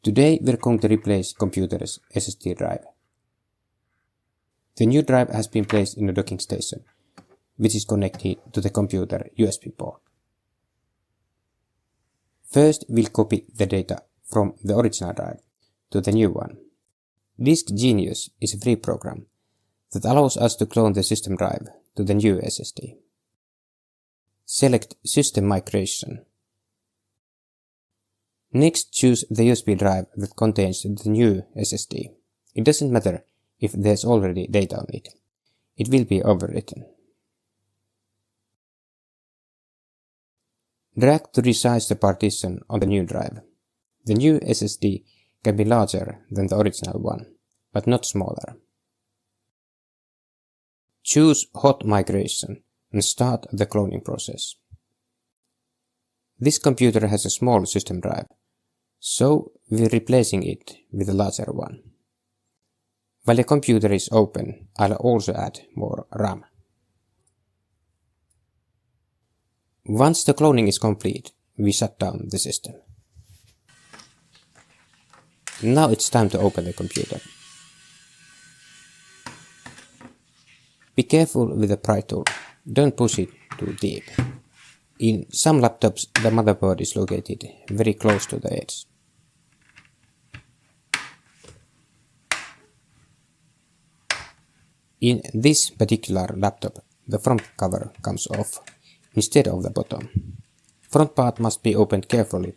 Today we're going to replace computer's SSD drive. The new drive has been placed in a docking station, which is connected to the computer USB port. First we'll copy the data from the original drive to the new one. Disk Genius is a free program that allows us to clone the system drive to the new SSD. Select System Migration. Next choose the USB drive that contains the new SSD. It doesn't matter if there's already data on it. It will be overwritten. Drag to resize the partition on the new drive. The new SSD can be larger than the original one, but not smaller. Choose Hot Migration and start the cloning process. This computer has a small system drive, so we're replacing it with a larger one. While the computer is open, I'll also add more RAM. Once the cloning is complete, we shut down the system. Now it's time to open the computer. Be careful with the pry tool, don't push it too deep. In some laptops the motherboard is located very close to the edge. In this particular laptop, the front cover comes off instead of the bottom. Front part must be opened carefully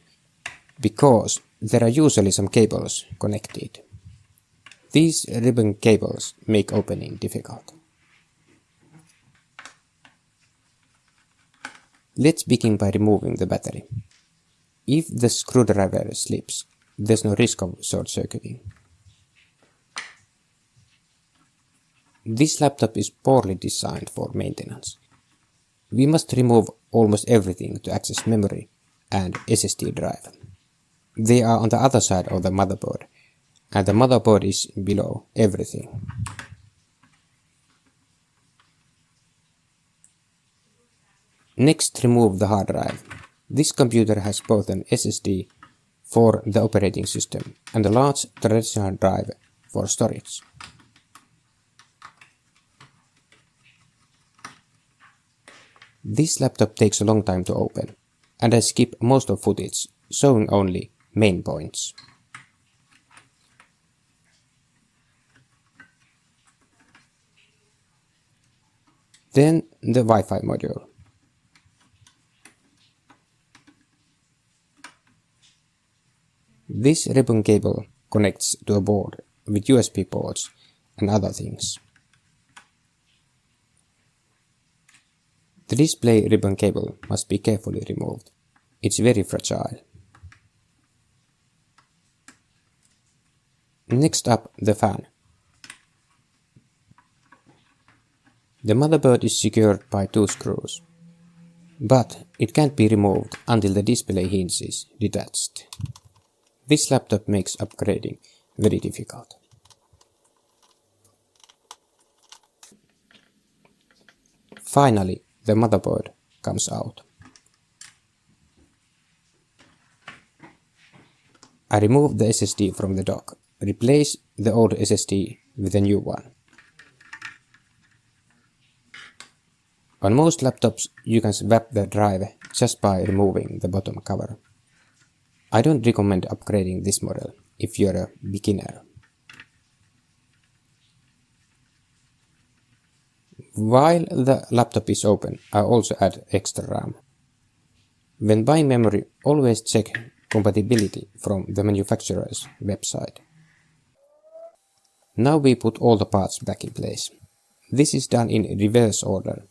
because there are usually some cables connected. These ribbon cables make opening difficult. Let's begin by removing the battery. If the screwdriver slips, there's no risk of short-circuiting. This laptop is poorly designed for maintenance. We must remove almost everything to access memory and SSD drive. They are on the other side of the motherboard, and the motherboard is below everything. Next, remove the hard drive. This computer has both an SSD for the operating system and a large traditional drive for storage. This laptop takes a long time to open, and I skip most of footage, showing only main points. Then the Wi-Fi module. This ribbon cable connects to a board with USB ports and other things. The display ribbon cable must be carefully removed. It's very fragile. Next up, the fan. The motherboard is secured by 2 screws, but it can't be removed until the display hinge is detached. This laptop makes upgrading very difficult. Finally, the motherboard comes out. I remove the SSD from the dock, replace the old SSD with a new one. On most laptops you can swap the drive just by removing the bottom cover. I don't recommend upgrading this model if you're a beginner. While the laptop is open, I also add extra RAM. When buying memory, always check compatibility from the manufacturer's website. Now we put all the parts back in place. This is done in reverse order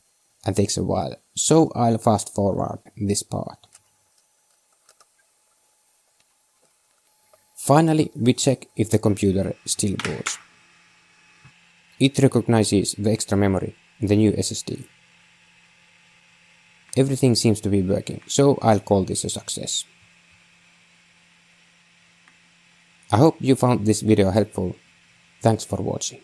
and takes a while, so I'll fast forward this part. Finally, we check if the computer still boots. It recognizes the extra memory in the new SSD. Everything seems to be working, so I'll call this a success. I hope you found this video helpful. Thanks for watching.